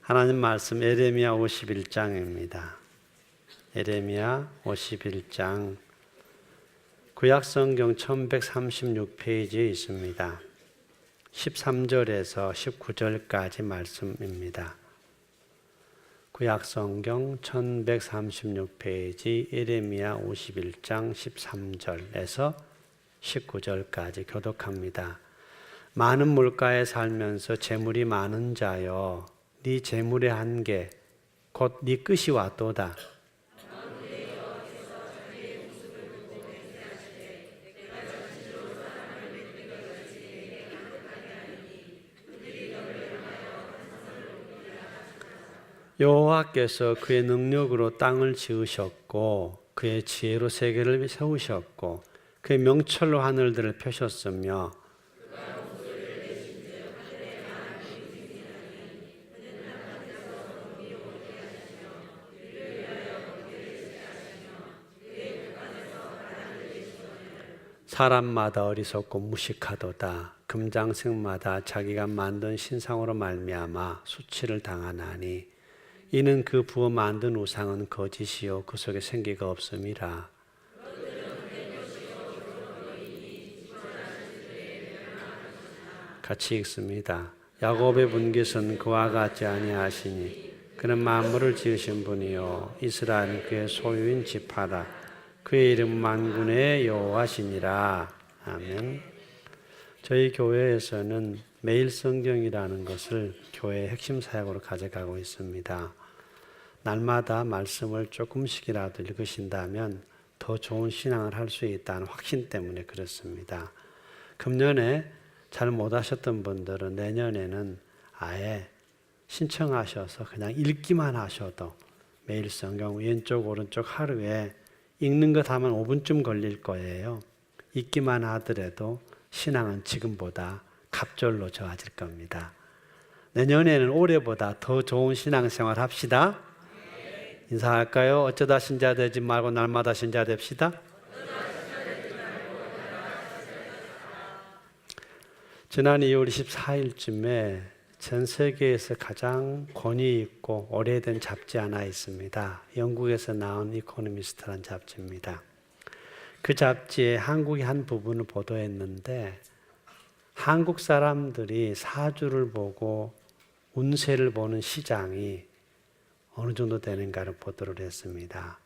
하나님 말씀 예레미야 51장입니다. 예레미야 51장 구약성경 1136페이지에 있습니다. 13절에서 19절까지 말씀입니다. 구약성경 1136페이지 예레미야 51장 13절에서 19절까지 교독합니다. 많은 물가에 살면서 재물이 많은 자여, 네 재물의 한계 곧 네 끝이 왔도다. 여호와께서 그의 능력으로 땅을 지으셨고 그의 지혜로 세계를 세우셨고 그의 명철로 하늘들을 펴셨으며 사람마다 어리석고 무식하도다. 금장색마다 자기가 만든 신상으로 말미암아 수치를 당하나니 이는 그 부어 만든 우상은 거짓이요 그 속에 생기가 없음이라. 같이 읽습니다. 야곱의 분깃은 그와 같지 아니하시니 그는 만물을 지으신 분이요 이스라엘은 그의 소유인 지파라. 그의 이름 만군의 여호와시니라. 아멘. 저희 교회에서는 매일 성경이라는 것을 교회의 핵심 사역으로 가져가고 있습니다. 날마다 말씀을 조금씩이라도 읽으신다면 더 좋은 신앙을 할 수 있다는 확신 때문에 그렇습니다. 금년에 잘 못하셨던 분들은 내년에는 아예 신청하셔서 그냥 읽기만 하셔도 매일 성경 왼쪽 오른쪽 하루에 읽는 것 하면 5분쯤 걸릴 거예요. 읽기만 하더라도 신앙은 지금보다 갑절로 좋아질 겁니다. 내년에는 올해보다 더 좋은 신앙생활 합시다. 인사할까요? 어쩌다 신자 되지 말고 날마다 신자 됩시다. 지난 2월 24일쯤에 전 세계에서 가장 권위 있고 오래된 잡지 하나 있습니다. 영국에서 나온 이코노미스트라는 잡지입니다. 그 잡지에 한국의 한 부분을 보도했는데 한국 사람들이 사주를 보고 운세를 보는 시장이 어느 정도 되는가를 보도를 했습니다.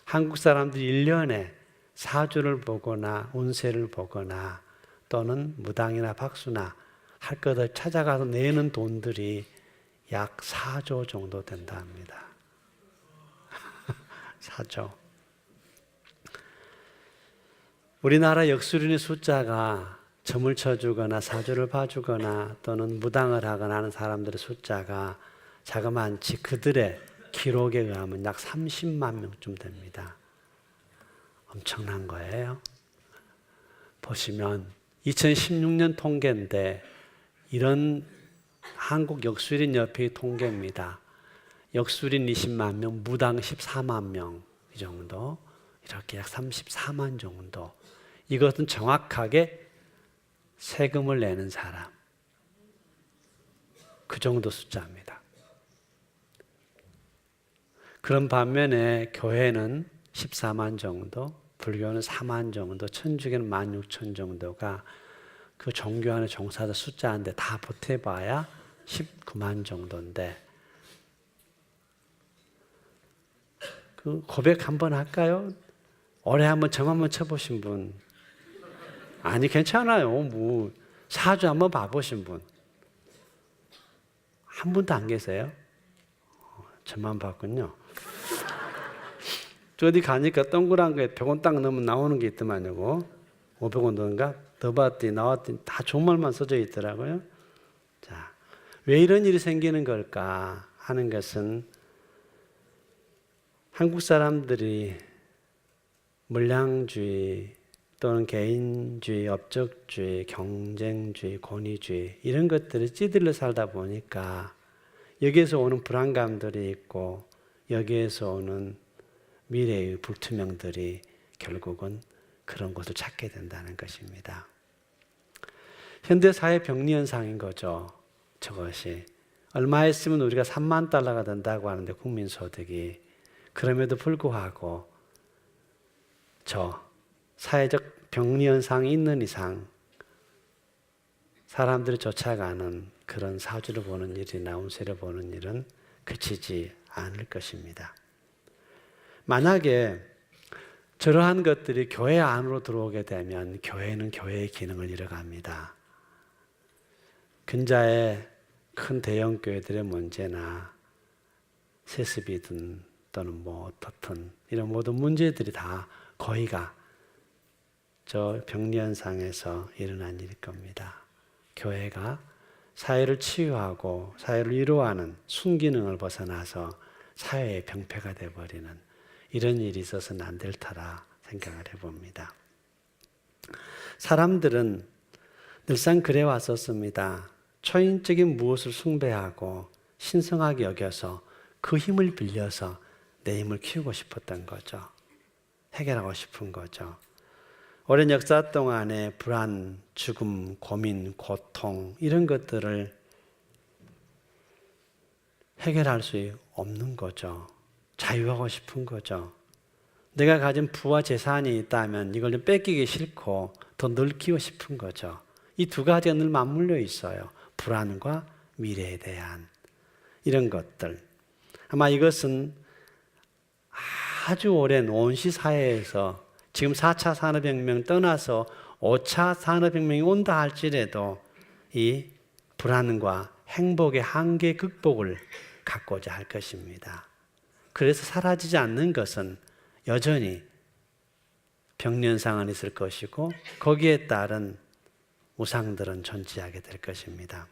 한국 사람들이 1년에 사주를 보거나 운세를 보거나 또는 무당이나 박수나 할 것을 찾아가서 내는 돈들이 약 4조 정도 된다 합니다. 4조. 우리나라 역술인의 숫자가 점을 쳐주거나 사주를 봐주거나 또는 무당을 하거나 하는 사람들의 숫자가 자그마치 그들의 기록에 의하면 약 30만 명쯤 됩니다. 엄청난 거예요. 보시면 2016년 통계인데 이런 한국 역술인 협회의 통계입니다. 역술인 20만 명, 무당 14만 명 이 정도, 이렇게 약 34만 정도. 이것은 정확하게 세금을 내는 사람, 그 정도 숫자입니다. 그런 반면에 교회는 14만 정도, 불교는 4만 정도, 천주교는 16,000 정도가 그 종교 안에 종사자 숫자인데 다 보태봐야 19만 정도인데 그 고백 한번 할까요? 올해 한번 점 한번 쳐보신 분? 아니 괜찮아요. 뭐 사주 한번 봐보신 분? 한 분도 안 계세요? 저만 봤군요. 저 어디 가니까 동그란 거에 100원 딱 넣으면 나오는 게 있더만요. 500원 넣은가? 더 봤더니 나왔더니 다 좋은 말만 써져 있더라고요. 자, 왜 이런 일이 생기는 걸까 하는 것은 한국 사람들이 물량주의 또는 개인주의, 업적주의, 경쟁주의, 권위주의 이런 것들을 찌들러 살다 보니까 여기에서 오는 불안감들이 있고 여기에서 오는 미래의 불투명들이 결국은 그런 것을 찾게 된다는 것입니다. 현대사회 병리 현상인 거죠. 저것이. 얼마 했으면 우리가 3만 달러가 된다고 하는데 국민소득이 그럼에도 불구하고 저 사회적 병리현상이 있는 이상 사람들이 쫓아가는 그런 사주를 보는 일이나 운세를 보는 일은 그치지 않을 것입니다. 만약에 저러한 것들이 교회 안으로 들어오게 되면 교회는 교회의 기능을 잃어갑니다. 근자의 큰 대형 교회들의 문제나 세습이든 또는 뭐 어떻든 이런 모든 문제들이 다 거의가 저 병리현상에서 일어난 일일 겁니다. 교회가 사회를 치유하고 사회를 위로하는 순기능을 벗어나서 사회의 병폐가 되어버리는 이런 일이 있어서는 안 될 터라 생각을 해봅니다. 사람들은 늘상 그래 왔었습니다. 초인적인 무엇을 숭배하고 신성하게 여겨서 그 힘을 빌려서 내 힘을 키우고 싶었던 거죠. 해결하고 싶은 거죠. 오랜 역사 동안에 불안, 죽음, 고민, 고통 이런 것들을 해결할 수 없는 거죠. 자유하고 싶은 거죠. 내가 가진 부와 재산이 있다면 이걸 좀 뺏기기 싫고 더 넓히고 싶은 거죠. 이 두 가지가 늘 맞물려 있어요. 불안과 미래에 대한 이런 것들. 아마 이것은 아주 오랜 원시 사회에서 지금 4차 산업혁명 떠나서 5차 산업혁명이 온다 할지라도 이 불안과 행복의 한계 극복을 갖고자 할 것입니다. 그래서 사라지지 않는 것은 여전히 병련상은 있을 것이고 거기에 따른 우상들은 존재하게 될 것입니다.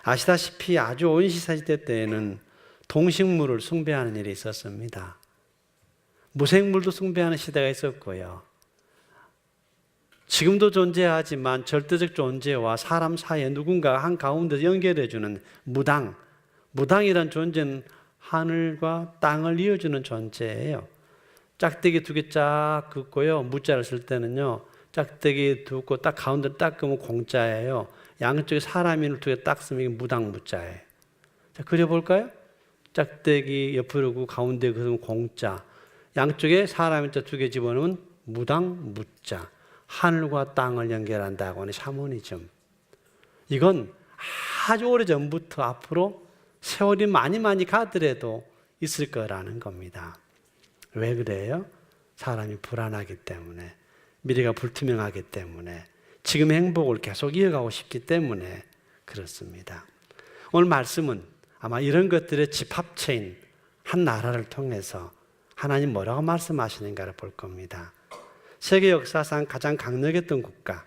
아시다시피 아주 원시사시대 때에는 동식물을 숭배하는 일이 있었습니다. 무생물도 숭배하는 시대가 있었고요. 지금도 존재하지만 절대적 존재와 사람 사이에 누군가 한가운데 연결해주는 무당, 무당이란 존재는 하늘과 땅을 이어주는 존재예요. 짝대기 두 개 쫙 긋고요. 무자를 쓸 때는요. 짝대기 두고 딱 가운데 딱 끄면 공자예요. 양쪽에 사람인을 두 개 딱 쓰면 무당 무자예요. 자, 그려볼까요? 짝대기 옆으로 그 가운데 그으면 공자. 양쪽에 사람인 두 개 집어넣으면 무당 무자. 하늘과 땅을 연결한다고 하는 샤머니즘. 이건 아주 오래전부터 앞으로 세월이 많이 가더라도 있을 거라는 겁니다. 왜 그래요? 사람이 불안하기 때문에, 미래가 불투명하기 때문에, 지금 행복을 계속 이어가고 싶기 때문에 그렇습니다. 오늘 말씀은 아마 이런 것들의 집합체인 한 나라를 통해서 하나님 뭐라고 말씀하시는가를 볼 겁니다. 세계 역사상 가장 강력했던 국가,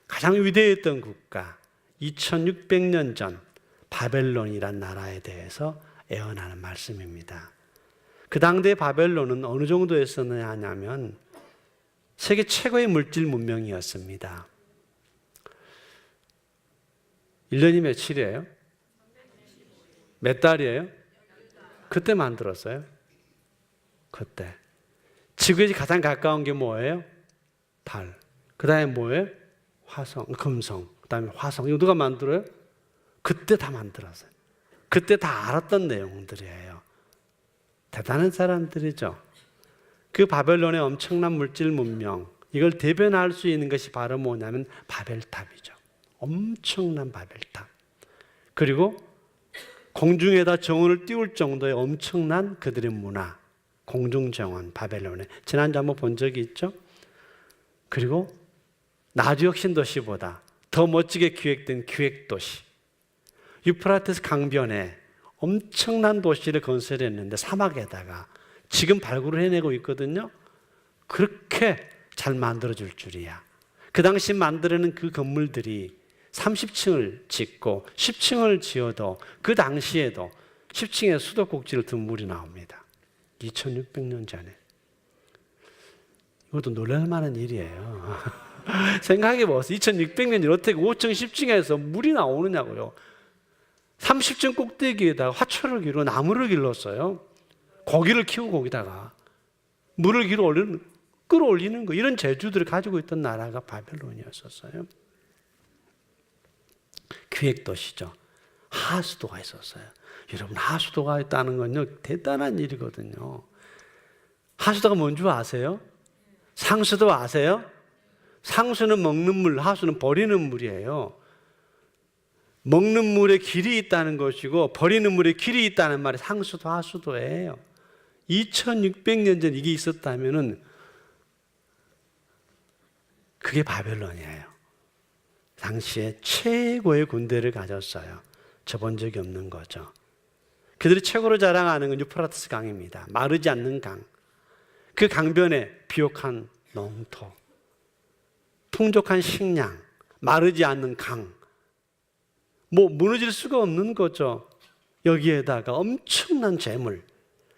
가장 위대했던 국가, 2600년 전 바벨론이란 나라에 대해서 예언하는 말씀입니다. 그 당대 바벨론은 어느 정도였었느냐 하냐면 세계 최고의 물질 문명이었습니다. 1년이 며칠이에요? 몇 달이에요? 그때 만들었어요. 그때. 지구에 가장 가까운 게 뭐예요? 달. 그 다음에 뭐예요? 화성, 금성. 그 다음에 화성. 이거 누가 만들어요? 그때 다 만들었어요. 그때 다 알았던 내용들이에요. 대단한 사람들이죠. 그 바벨론의 엄청난 물질 문명, 이걸 대변할 수 있는 것이 바로 뭐냐면 바벨탑이죠. 엄청난 바벨탑. 그리고 공중에다 정원을 띄울 정도의 엄청난 그들의 문화, 공중정원, 바벨론에 지난주 한번 본 적이 있죠? 그리고 나주역 신도시보다 더 멋지게 기획된 기획도시, 유프라테스 강변에 엄청난 도시를 건설했는데 사막에다가 지금 발굴을 해내고 있거든요. 그렇게 잘 만들어줄 줄이야. 그 당시 만들어낸 그 건물들이 30층을 짓고 10층을 지어도 그 당시에도 10층에 수도꼭지를 든 물이 나옵니다. 2600년 전에. 이것도 놀랄 만한 일이에요. 생각해보세요. 2600년이 어떻게 5층, 10층에서 물이 나오느냐고요. 30층 꼭대기에다가 화초를 기르고 나무를 길렀어요. 고기를 키우고 거기다가 물을 끌어올리는 거, 이런 재주들을 가지고 있던 나라가 바벨론이었었어요. 기획도시죠. 하수도가 있었어요. 여러분, 하수도가 있다는 건요, 대단한 일이거든요. 하수도가 뭔 줄 아세요? 상수도 아세요? 상수는 먹는 물, 하수는 버리는 물이에요. 먹는 물에 길이 있다는 것이고 버리는 물에 길이 있다는 말이 상수도, 하수도예요. 2600년 전 이게 있었다면은 그게 바벨론이에요. 당시에 최고의 군대를 가졌어요. 저본 적이 없는 거죠. 그들이 최고로 자랑하는 건 유프라테스 강입니다. 마르지 않는 강. 그 강변에 비옥한 농토, 풍족한 식량, 마르지 않는 강. 무너질 수가 없는 거죠. 여기에다가 엄청난 재물,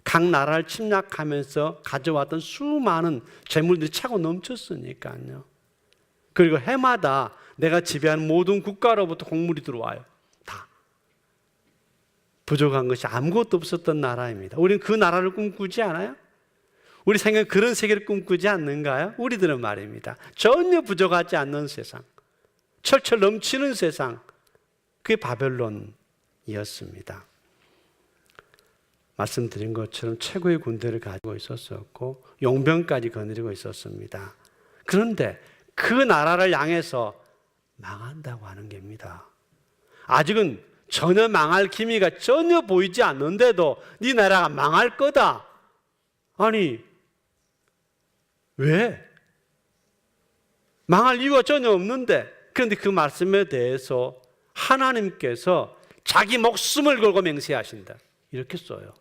각 나라를 침략하면서 가져왔던 수많은 재물들이 차고 넘쳤으니까요. 그리고 해마다 내가 지배하는 모든 국가로부터 곡물이 들어와요. 다. 부족한 것이 아무것도 없었던 나라입니다. 우리는 그 나라를 꿈꾸지 않아요? 우리 생각에 그런 세계를 꿈꾸지 않는가요? 우리들은 말입니다. 전혀 부족하지 않는 세상, 철철 넘치는 세상, 그게 바벨론이었습니다. 말씀드린 것처럼 최고의 군대를 가지고 있었었고 용병까지 거느리고 있었습니다. 그런데 그 나라를 향해서 망한다고 하는 겁니다. 아직은 전혀 망할 기미가 전혀 보이지 않는데도 네 나라가 망할 거다. 아니, 왜? 망할 이유가 전혀 없는데. 그런데 그 말씀에 대해서 하나님께서 자기 목숨을 걸고 맹세하신다. 이렇게 써요.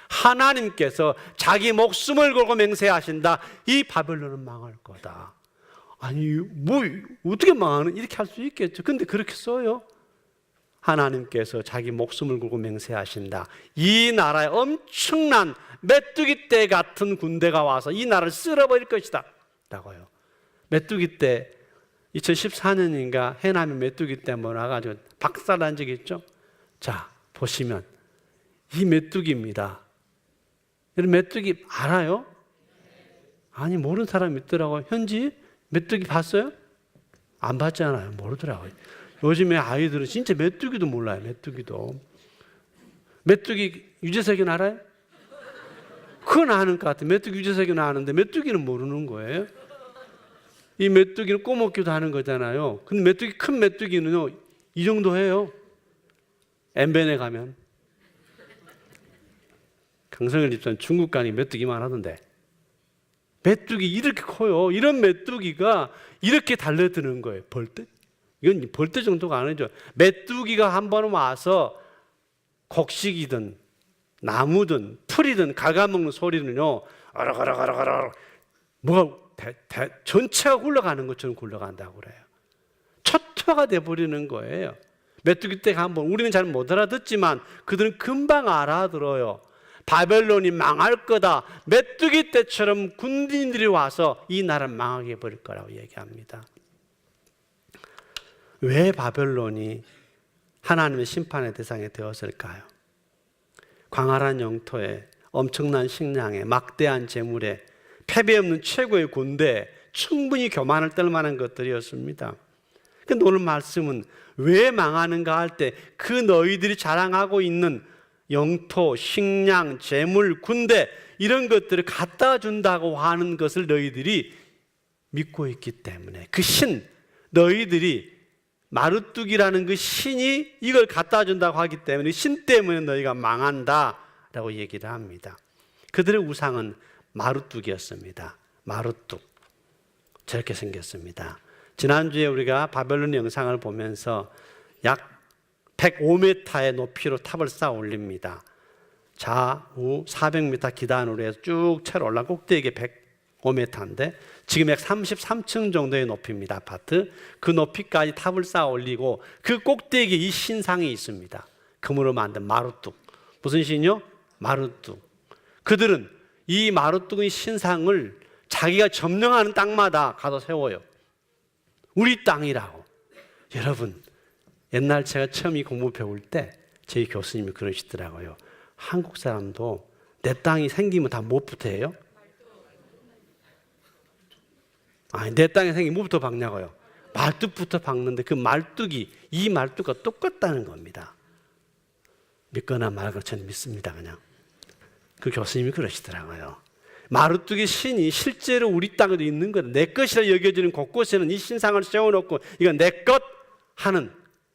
하나님께서 자기 목숨을 걸고 맹세하신다. 이 바벨론은 망할 거다. 아니, 어떻게 망하는? 이렇게 할 수 있겠죠. 근데 그렇게 써요. 하나님께서 자기 목숨을 걸고 맹세하신다. 이 나라에 엄청난 메뚜기 떼 같은 군대가 와서 이 나라를 쓸어버릴 것이다. 라고요. 메뚜기 떼 2014년인가 해남에 메뚜기 떼 나가지고 박살난 적이 있죠. 자, 보시면 이 메뚜기입니다. 여러분, 메뚜기 알아요? 아니, 모르는 사람이 있더라고요. 현지 메뚜기 봤어요? 안 봤잖아요. 모르더라고요. 요즘에 아이들은 진짜 메뚜기도 몰라요. 메뚜기도. 메뚜기 유재석이는 알아요? 그건 아는 것 같아요. 메뚜기 유재석이는 아는데 메뚜기는 모르는 거예요. 이 메뚜기는 꼬먹기도 하는 거잖아요. 근데 메뚜기, 큰 메뚜기는요, 이 정도 해요. 엠벤에 가면. 강성일 집사님 중국 가니 메뚜기만 하던데. 메뚜기 이렇게 커요. 이런 메뚜기가 이렇게 달려드는 거예요. 벌떼? 이건 벌떼 정도가 아니죠. 메뚜기가 한 번 와서 곡식이든 나무든 풀이든 갉아먹는 소리는요, 어럭어럭어럭어럭 뭐가 전체가 굴러가는 것처럼 굴러간다고 그래요. 초토화가 돼버리는 거예요. 메뚜기 떼가 한번, 우리는 잘 못 알아듣지만 그들은 금방 알아들어요. 바벨론이 망할 거다. 메뚜기 떼처럼 군인들이 와서 이 나라를 망하게 해버릴 거라고 얘기합니다. 왜 바벨론이 하나님의 심판의 대상이 되었을까요? 광활한 영토에 엄청난 식량에 막대한 재물에 패배 없는 최고의 군대에 충분히 교만을 떨 만한 것들이었습니다. 근데 오늘 말씀은 왜 망하는가 할 때 그 너희들이 자랑하고 있는 영토, 식량, 재물, 군대 이런 것들을 갖다 준다고 하는 것을 너희들이 믿고 있기 때문에 그 신, 너희들이 마르뚝이라는 그 신이 이걸 갖다 준다고 하기 때문에 신 때문에 너희가 망한다라고 얘기를 합니다. 그들의 우상은 마르뚝이었습니다. 마르뚝. 저렇게 생겼습니다. 지난주에 우리가 바벨론 영상을 보면서 약 105m의 높이로 탑을 쌓아 올립니다. 좌우 400m 기단으로 해서 쭉 채로 올라 꼭대기에 105m인데 지금 약 33층 정도의 높이입니다. 아파트. 그 높이까지 탑을 쌓아 올리고 그 꼭대기에 이 신상이 있습니다. 금으로 만든 마르뚝. 무슨 신이요? 마르뚝. 그들은 이 마르뚝의 신상을 자기가 점령하는 땅마다 가서 세워요. 우리 땅이라고. 여러분, 옛날 제가 처음 이 공부 배울 때 저희 교수님이 그러시더라고요. 한국 사람도 내 땅이 생기면 다 뭐부터 해요? 아니, 내 땅에 생기면 뭐부터 박냐고요? 말뚝부터 박는데 그 말뚝이 이 말뚝과 똑같다는 겁니다. 믿거나 말거나 저는 믿습니다. 그냥 그 교수님이 그러시더라고요. 마루뚜기 신이 실제로 우리 땅에도 있는 거다. 내 것이라 여겨지는 곳곳에는 이 신상을 세워놓고 이건 내 것 하는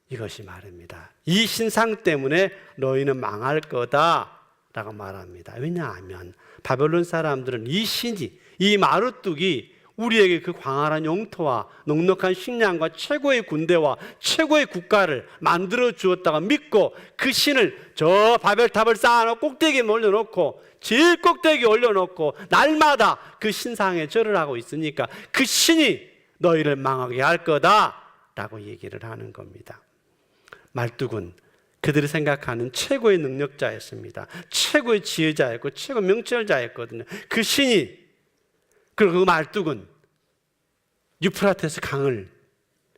이것이 말입니다. 이 신상 때문에 너희는 망할 거다 라고 말합니다. 왜냐하면 바벨론 사람들은 이 신이, 이 마루뚜기 우리에게 그 광활한 영토와 넉넉한 식량과 최고의 군대와 최고의 국가를 만들어 주었다가 믿고 그 신을 저 바벨탑을 쌓아놓고 꼭대기에 올려놓고 제일 꼭대기에 올려놓고 날마다 그 신상에 절을 하고 있으니까 그 신이 너희를 망하게 할 거다라고 얘기를 하는 겁니다. 말뚝은 그들이 생각하는 최고의 능력자였습니다. 최고의 지혜자였고 최고 명철자였거든요. 그 신이, 그리고 그 말뚝은 유프라테스 강을,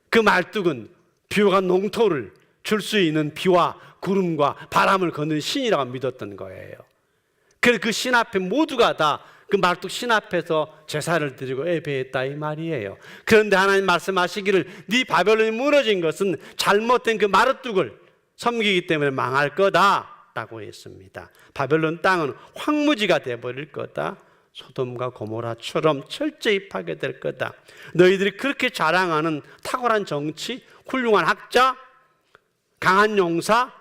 그 말뚝은 비오가 농토를 줄 수 있는 비와 구름과 바람을 거는 신이라고 믿었던 거예요. 그래서 그 신 앞에 모두가 다 그 말뚝 신 앞에서 제사를 드리고 예배했다 이 말이에요. 그런데 하나님 말씀하시기를 네 바벨론이 무너진 것은 잘못된 그 마루뚝을 섬기기 때문에 망할 거다라고 했습니다. 바벨론 땅은 황무지가 되어버릴 거다. 소돔과 고모라처럼 철저히 파괴될 거다. 너희들이 그렇게 자랑하는 탁월한 정치, 훌륭한 학자, 강한 용사,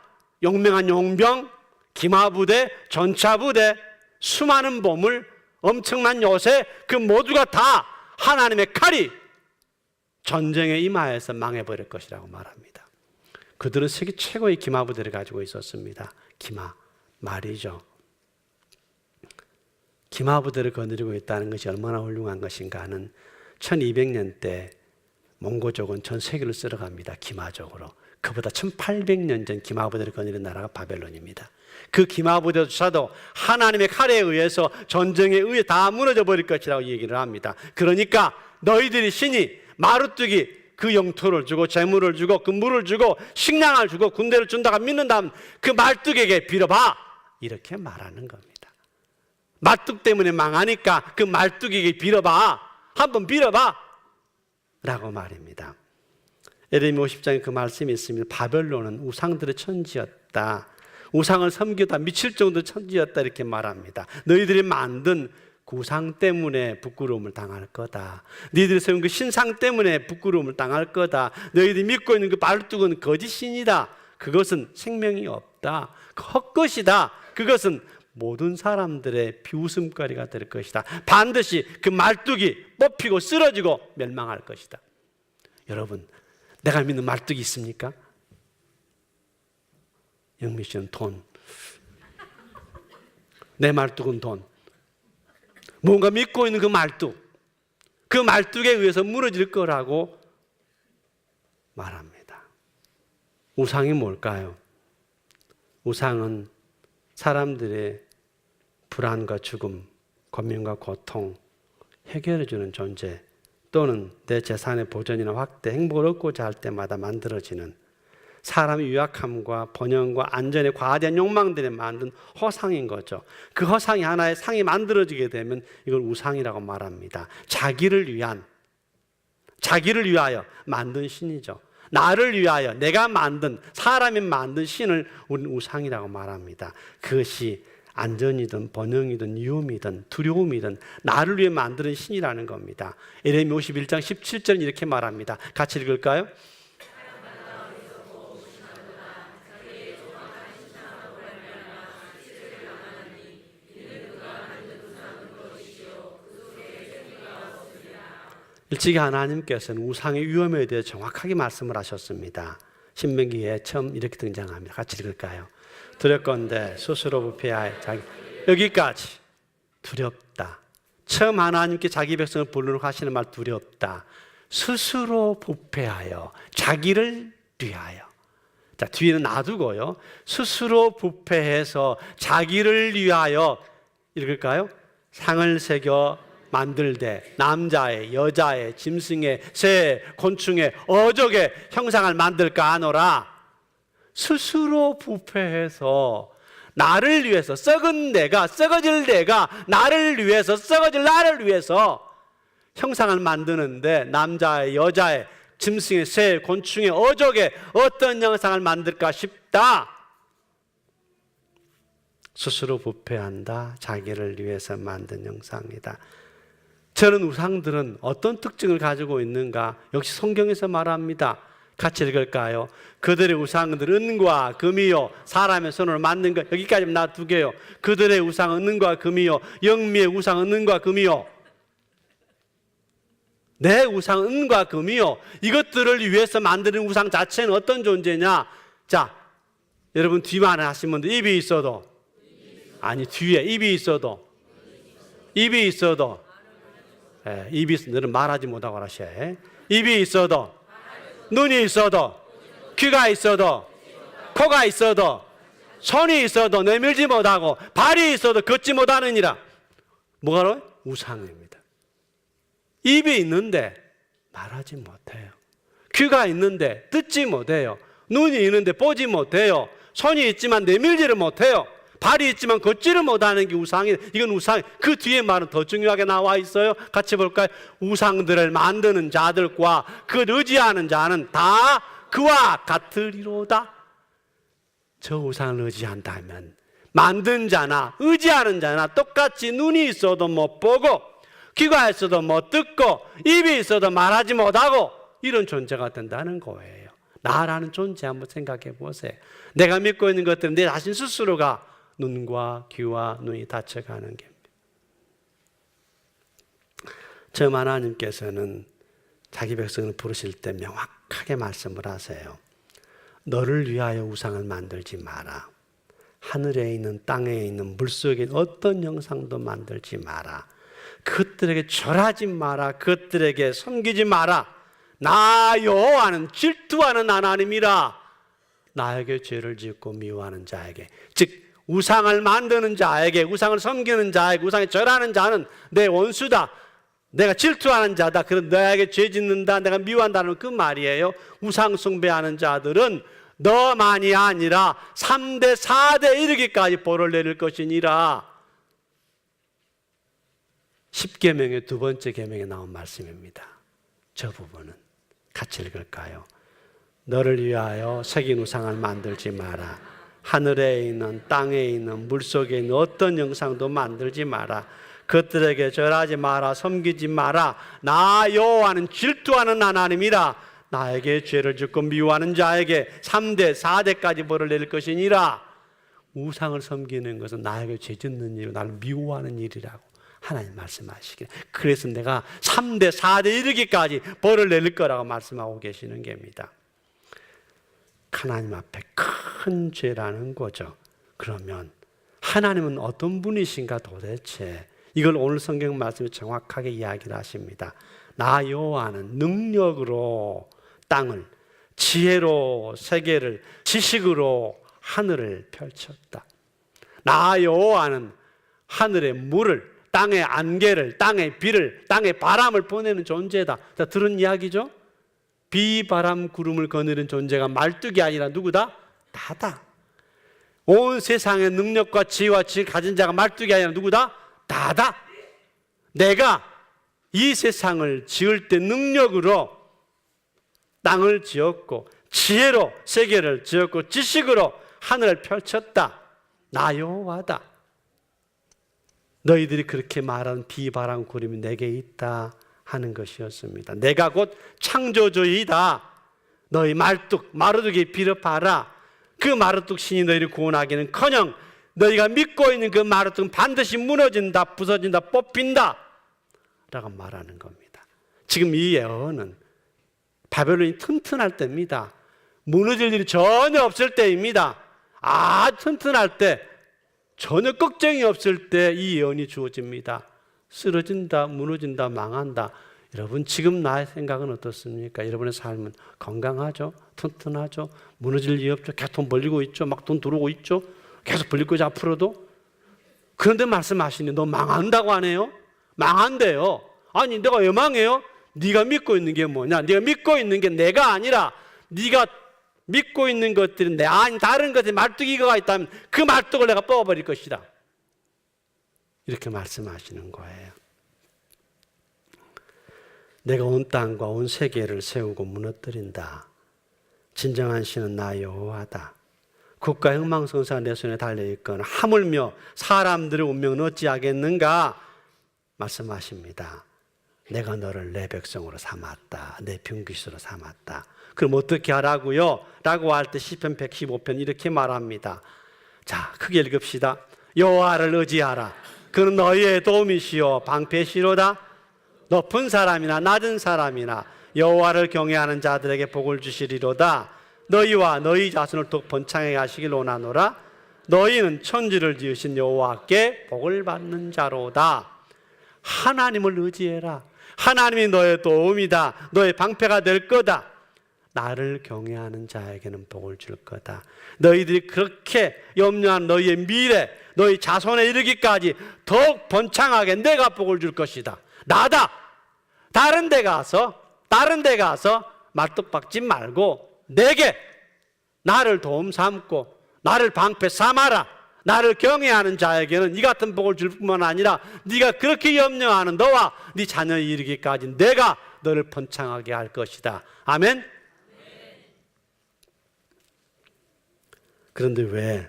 용맹한 용병, 기마부대, 전차부대, 수많은 보물, 엄청난 요새, 그 모두가 다 하나님의 칼이 전쟁에 임하여서 망해버릴 것이라고 말합니다. 그들은 세계 최고의 기마부대를 가지고 있었습니다. 기마, 말이죠. 기마부대를 거느리고 있다는 것이 얼마나 훌륭한 것인가 하는 1200년 때 몽고족은 전 세계를 쓸어갑니다. 기마족으로. 그보다 1800년 전 기마부대를 거느리는 나라가 바벨론입니다. 그 기마부대조차도 하나님의 칼에 의해서 전쟁에 의해 다 무너져 버릴 것이라고 얘기를 합니다. 그러니까 너희들이 신이 마루뚜기 그 영토를 주고 재물을 주고 그 물을 주고 식량을 주고 군대를 준다고 믿는다면 그 말뚝에게 빌어봐 이렇게 말하는 겁니다. 말뚝 때문에 망하니까 그 말뚝에게 빌어봐, 한번 빌어봐 라고 말입니다. 예레미야 50장에 그 말씀이 있습니다. 바벨론은 우상들의 천지였다. 우상을 섬기다 미칠 정도 천지였다 이렇게 말합니다. 너희들이 만든 그 우상 때문에 부끄러움을 당할 거다. 너희들이 세운 그 신상 때문에 부끄러움을 당할 거다. 너희들이 믿고 있는 그 말뚝은 거짓신이다. 그것은 생명이 없다. 헛것이다. 그것은 모든 사람들의 비웃음거리가 될 것이다. 반드시 그 말뚝이 뽑히고 쓰러지고 멸망할 것이다. 여러분, 내가 믿는 말뚝이 있습니까? 영미 씨는 돈. 내 말뚝은 돈. 뭔가 믿고 있는 그 말뚝, 그 말뚝에 의해서 무너질 거라고 말합니다. 우상이 뭘까요? 우상은 사람들의 불안과 죽음, 고민과 고통 해결해주는 존재, 또는 내 재산의 보존이나 확대, 행복을 얻고자 할 때마다 만들어지는 사람의 유약함과 번영과 안전에 과대한 욕망들에 만든 허상인 거죠. 그 허상이 하나의 상이 만들어지게 되면 이걸 우상이라고 말합니다. 자기를 위하여 만든 신이죠. 나를 위하여 내가 만든, 사람이 만든 신을 우리는 우상이라고 말합니다. 그것이 안전이든 번영이든 위험이든 두려움이든 나를 위해 만드는 신이라는 겁니다. 예레미야 51장 17절은 이렇게 말합니다. 같이 읽을까요? 일찍이 하나님께서는 우상의 위험에 대해 정확하게 말씀을 하셨습니다. 신명기에 처음 이렇게 등장합니다. 같이 읽을까요? 두렵건대 스스로 부패하여 여기까지 두렵다. 처음 하나님께 자기 백성을 부르는 하시는 말 두렵다. 스스로 부패하여 자기를 위하여. 자, 뒤에는 놔두고요. 스스로 부패해서 자기를 위하여 읽을까요? 상을 새겨 만들되 남자의, 여자의, 짐승의, 새, 곤충의, 어족의 형상을 만들까 하노라. 스스로 부패해서 나를 위해서 썩은 내가, 썩어질 내가 나를 위해서, 썩어질 나를 위해서 형상을 만드는데 남자의, 여자의, 짐승의, 새, 곤충의, 어족의 어떤 형상을 만들까 싶다. 스스로 부패한다. 자기를 위해서 만든 형상이다. 저런 우상들은 어떤 특징을 가지고 있는가? 역시 성경에서 말합니다. 같이 읽을까요? 그들의 우상들은 은과 금이요 사람의 손으로 만든 것. 여기까지 놔두게요. 그들의 우상은 은과 금이요 영미의 우상은 은과 금이요 내 우상은 은과 금이요. 이것들을 위해서 만드는 우상 자체는 어떤 존재냐? 자, 여러분 뒤만 하시면 입이 있어도 아니 뒤에 입이 있어도 입이 있어도 너는 말하지 못하고 하셔. 입이 있어도 눈이 있어도 귀가 있어도 코가 있어도 손이 있어도 내밀지 못하고 발이 있어도 걷지 못하느니라. 뭐가로? 우상입니다. 입이 있는데 말하지 못해요. 귀가 있는데 듣지 못해요. 눈이 있는데 보지 못해요. 손이 있지만 내밀지를 못해요. 발이 있지만 걷지를 못하는 게 우상이에요. 이건 우상. 그 뒤에 말은 더 중요하게 나와 있어요. 같이 볼까요? 우상들을 만드는 자들과 그를 의지하는 자는 다 그와 같으리로다. 저 우상을 의지한다면 만든 자나 의지하는 자나 똑같이 눈이 있어도 못 보고 귀가 있어도 못 듣고 입이 있어도 말하지 못하고 이런 존재가 된다는 거예요. 나라는 존재 한번 생각해 보세요. 내가 믿고 있는 것 때문에 내 자신 스스로가 눈과 귀와 눈이 닫혀가는 겁니다. 저 하나님께서는 자기 백성을 부르실 때 명확하게 말씀을 하세요. 너를 위하여 우상을 만들지 마라. 하늘에 있는 땅에 있는 물속에 있는 어떤 형상도 만들지 마라. 그것들에게 절하지 마라. 그것들에게 섬기지 마라. 나 여호와는 질투하는 하나님이라. 나에게 죄를 짓고 미워하는 자에게, 즉 우상을 만드는 자에게, 우상을 섬기는 자에게, 우상에 절하는 자는 내 원수다. 내가 질투하는 자다. 그런 너에게 죄 짓는다. 내가 미워한다는 그 말이에요. 우상 숭배하는 자들은 너만이 아니라 3대 4대 이르기까지 벌을 내릴 것이니라. 10계명의 두 번째 계명에 나온 말씀입니다. 저 부분은 같이 읽을까요? 너를 위하여 새긴 우상을 만들지 마라. 하늘에 있는 땅에 있는 물속에 있는 어떤 형상도 만들지 마라. 그것들에게 절하지 마라. 섬기지 마라. 나 여호와는 질투하는 하나님이라. 나에게 죄를 짓고 미워하는 자에게 3대 4대까지 벌을 내릴 것이니라. 우상을 섬기는 것은 나에게 죄 짓는 일이고 나를 미워하는 일이라고 하나님 말씀하시기를. 그래서 내가 3대 4대 이르기까지 벌을 내릴 거라고 말씀하고 계시는 겁니다. 하나님 앞에 큰 죄라는 거죠. 그러면 하나님은 어떤 분이신가 도대체? 이걸 오늘 성경 말씀이 정확하게 이야기를 하십니다. 나 여호와는 능력으로 땅을, 지혜로 세계를, 지식으로 하늘을 펼쳤다. 나 여호와는 하늘의 물을, 땅의 안개를, 땅의 비를, 땅의 바람을 보내는 존재다. 자, 들은 이야기죠? 비, 바람, 구름을 거느리는 존재가 말뚝이 아니라 누구다? 나다. 온 세상의 능력과 지혜와 지식을 가진 자가 말뚝이 아니라 누구다? 나다. 내가 이 세상을 지을 때 능력으로 땅을 지었고 지혜로 세계를 지었고 지식으로 하늘을 펼쳤다. 나 여호와다. 너희들이 그렇게 말하는 비, 바람, 구름이 내게 있다 하는 것이었습니다. 내가 곧 창조주이다. 너희 말뚝, 마루뚝이 비롯하라. 그 마루뚝 신이 너희를 구원하기는커녕 너희가 믿고 있는 그 마루뚝은 반드시 무너진다, 부서진다, 뽑힌다 라고 말하는 겁니다. 지금 이 예언은 바벨론이 튼튼할 때입니다. 무너질 일이 전혀 없을 때입니다. 아주 튼튼할 때, 전혀 걱정이 없을 때 이 예언이 주어집니다. 쓰러진다, 무너진다, 망한다. 여러분 지금 나의 생각은 어떻습니까? 여러분의 삶은 건강하죠? 튼튼하죠? 무너질 일 없죠? 계속 돈 벌리고 있죠? 막 돈 들어오고 있죠? 계속 벌릴 거죠 앞으로도? 그런데 말씀하시니 너 망한다고 하네요? 망한대요. 아니 내가 왜 망해요? 네가 믿고 있는 게 뭐냐? 네가 믿고 있는 게 내가 아니라 네가 믿고 있는 것들은 내 아니 다른 것에 말뚝이가 있다면 그 말뚝을 내가 뽑아버릴 것이다. 이렇게 말씀하시는 거예요. 내가 온 땅과 온 세계를 세우고 무너뜨린다. 진정한 신은 나 여호와다. 국가의 흥망성쇠가 내 손에 달려있거늘 하물며 사람들의 운명은 어찌하겠는가 말씀하십니다. 내가 너를 내 백성으로 삼았다. 내 병기수로 삼았다. 그럼 어떻게 하라고요? 라고 할 때 시편 115편 이렇게 말합니다. 자, 크게 읽읍시다. 여호와를 의지하라. 그는 너희의 도움이시요 방패시로다. 높은 사람이나 낮은 사람이나 여호와를 경외하는 자들에게 복을 주시리로다. 너희와 너희 자손을 더욱 번창하게 하시길 원하노라. 너희는 천지를 지으신 여호와께 복을 받는 자로다. 하나님을 의지해라. 하나님이 너의 도움이다. 너의 방패가 될 거다. 나를 경외하는 자에게는 복을 줄 거다. 너희들이 그렇게 염려한 너희의 미래, 너희 자손에 이르기까지 더욱 번창하게 내가 복을 줄 것이다. 나다. 다른 데 가서 말뚝박지 말고 내게 나를 도움 삼고 나를 방패 삼아라. 나를 경외하는 자에게는 이 같은 복을 줄 뿐만 아니라 네가 그렇게 염려하는 너와 네 자녀에 이르기까지 내가 너를 번창하게 할 것이다. 아멘. 그런데 왜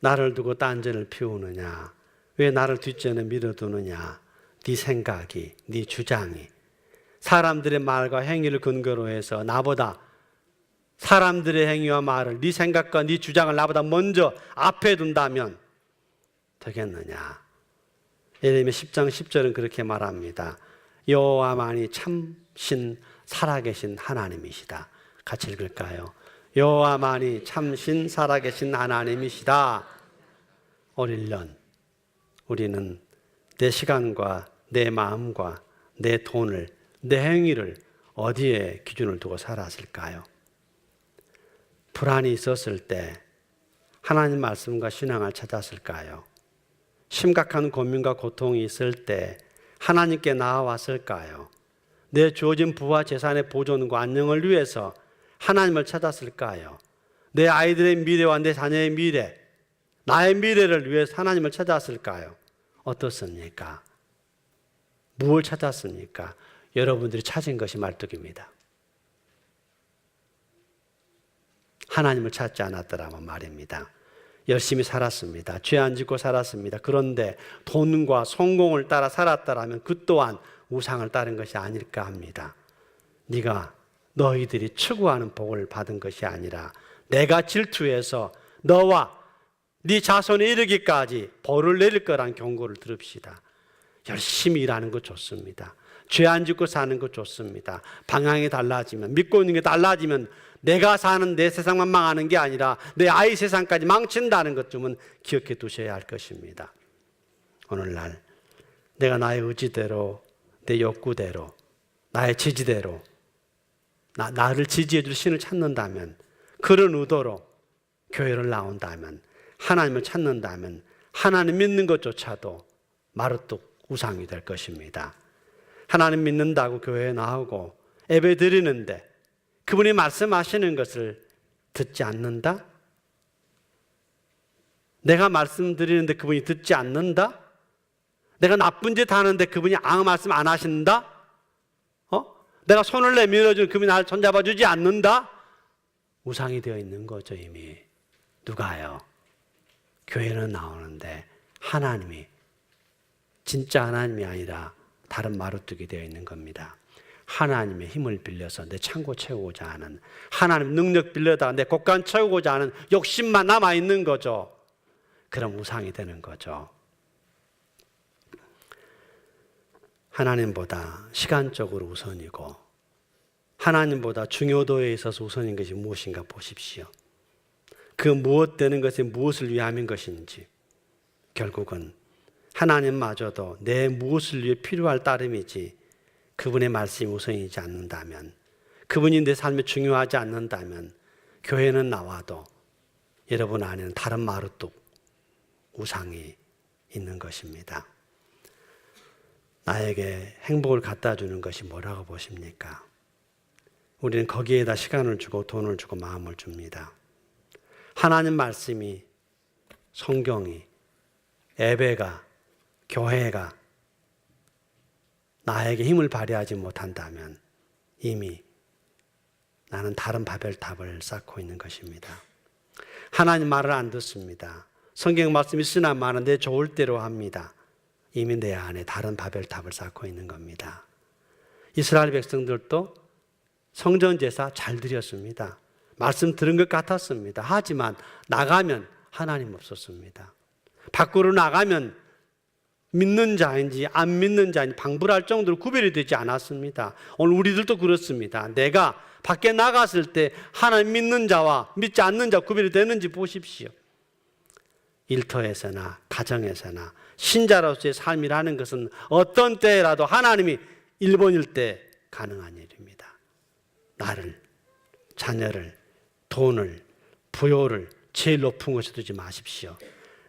나를 두고 딴전을 피우느냐? 왜 나를 뒷전에 밀어두느냐? 네 생각이, 네 주장이 사람들의 말과 행위를 근거로 해서 나보다 사람들의 행위와 말을 네 생각과 네 주장을 나보다 먼저 앞에 둔다면 되겠느냐? 예레미야 10장 10절은 그렇게 말합니다. 여호와만이 참신 살아계신 하나님이시다. 같이 읽을까요? 여호와만이 참신 살아계신 하나님이시다. 올 1년 우리는 내 시간과 내 마음과 내 돈을, 내 행위를 어디에 기준을 두고 살았을까요? 불안이 있었을 때 하나님 말씀과 신앙을 찾았을까요? 심각한 고민과 고통이 있을 때 하나님께 나아왔을까요? 내 주어진 부와 재산의 보존과 안녕을 위해서 하나님을 찾았을까요? 내 아이들의 미래와 내 자녀의 미래, 나의 미래를 위해서 하나님을 찾았을까요? 어떻습니까? 무엇을 찾았습니까? 여러분들이 찾은 것이 말뚝입니다. 하나님을 찾지 않았더라면 말입니다. 열심히 살았습니다. 죄 안 짓고 살았습니다. 그런데 돈과 성공을 따라 살았다라면 그 또한 우상을 따른 것이 아닐까 합니다. 너희들이 추구하는 복을 받은 것이 아니라 내가 질투해서 너와 네 자손에 이르기까지 벌을 내릴 거란 경고를 들읍시다. 열심히 일하는 거 좋습니다. 죄 안 짓고 사는 거 좋습니다. 방향이 달라지면, 믿고 있는 게 달라지면 내가 사는 내 세상만 망하는 게 아니라 내 아이 세상까지 망친다는 것 좀은 기억해 두셔야 할 것입니다. 오늘날 내가 나의 의지대로, 내 욕구대로, 나의 지지대로 나를 지지해 줄 신을 찾는다면, 그런 의도로 교회를 나온다면, 하나님을 찾는다면 하나님 믿는 것조차도 마루뚝 우상이 될 것입니다. 하나님 믿는다고 교회에 나오고 예배 드리는데 그분이 말씀하시는 것을 듣지 않는다? 내가 말씀드리는데 그분이 듣지 않는다? 내가 나쁜 짓 하는데 그분이 아무 말씀 안 하신다? 내가 손을 내밀어주는 그분이 나를 손잡아 주지 않는다? 우상이 되어 있는 거죠, 이미. 누가요? 교회는 나오는데 하나님이 진짜 하나님이 아니라 다른 마루뚝이 되어 있는 겁니다. 하나님의 힘을 빌려서 내 창고 채우고자 하는, 하나님 능력 빌려다가 내 곳간 채우고자 하는 욕심만 남아있는 거죠. 그럼 우상이 되는 거죠. 하나님보다 시간적으로 우선이고 하나님보다 중요도에 있어서 우선인 것이 무엇인가 보십시오. 그 무엇 되는 것이 무엇을 위함인 것인지, 결국은 하나님마저도 내 무엇을 위해 필요할 따름이지 그분의 말씀이 우선이지 않는다면, 그분이 내 삶에 중요하지 않는다면 교회는 나와도 여러분 안에는 다른 마루뚝 우상이 있는 것입니다. 나에게 행복을 갖다 주는 것이 뭐라고 보십니까? 우리는 거기에다 시간을 주고 돈을 주고 마음을 줍니다. 하나님 말씀이, 성경이, 예배가, 교회가 나에게 힘을 발휘하지 못한다면 이미 나는 다른 바벨탑을 쌓고 있는 것입니다. 하나님 말을 안 듣습니다. 성경 말씀이 쓰나 마는데 좋을 대로 합니다. 이미 내 안에 다른 바벨탑을 쌓고 있는 겁니다. 이스라엘 백성들도 성전 제사 잘 드렸습니다. 말씀 들은 것 같았습니다. 하지만 나가면 하나님 없었습니다. 밖으로 나가면 믿는 자인지 안 믿는 자인지 방불할 정도로 구별이 되지 않았습니다. 오늘 우리들도 그렇습니다. 내가 밖에 나갔을 때 하나님 믿는 자와 믿지 않는 자 구별이 되는지 보십시오. 일터에서나 가정에서나 신자로서의 삶이라는 것은 어떤 때라도 하나님이 1번일 때 가능한 일입니다. 나를, 자녀를, 돈을, 부요를 제일 높은 곳에 두지 마십시오.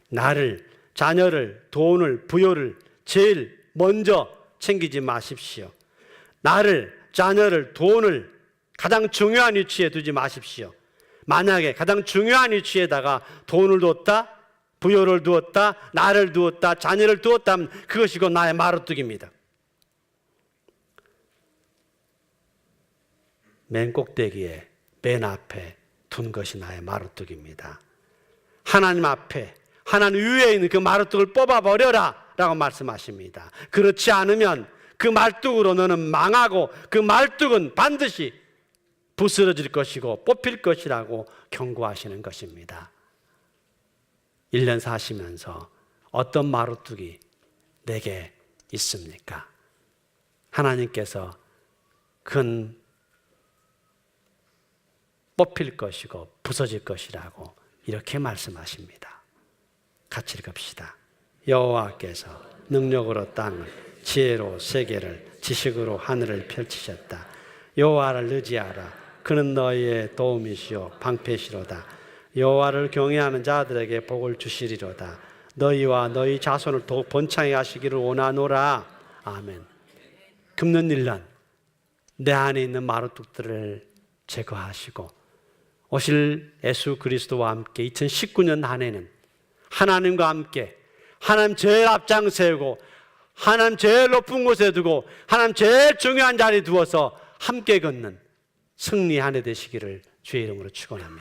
나를, 자녀를, 돈을, 부요를 제일 먼저 챙기지 마십시오. 나를, 자녀를, 돈을 가장 중요한 위치에 두지 마십시오. 만약에 가장 중요한 위치에다가 돈을 두었다, 부요를 두었다, 나를 두었다, 자녀를 두었다면 그것이 곧 나의 마루뚝입니다. 맨 꼭대기에 맨 앞에 둔 것이 나의 마루뚝입니다. 하나님 앞에 하나님 위에 있는 그 마루뚝을 뽑아버려라 라고 말씀하십니다. 그렇지 않으면 그 말뚝으로 너는 망하고 그 말뚝은 반드시 부스러질 것이고 뽑힐 것이라고 경고하시는 것입니다. 1년 사시면서 어떤 마루뚝이 내게 있습니까? 하나님께서 그건 뽑힐 것이고 부서질 것이라고 이렇게 말씀하십니다. 같이 읽읍시다. 여호와께서 능력으로 땅을, 지혜로 세계를, 지식으로 하늘을 펼치셨다. 여호와를 의지하라. 그는 너희의 도움이시오 방패시로다. 여호와를 경외하는 자들에게 복을 주시리로다. 너희와 너희 자손을 더욱 번창하게 하시기를 원하노라. 아멘. 금년 1년 내 안에 있는 마루뚝들을 제거하시고 오실 예수 그리스도와 함께 2019년 한 해는 하나님과 함께 하나님 제일 앞장 세우고 하나님 제일 높은 곳에 두고 하나님 제일 중요한 자리에 두어서 함께 걷는 승리 한 해 되시기를 주의 이름으로 축원합니다.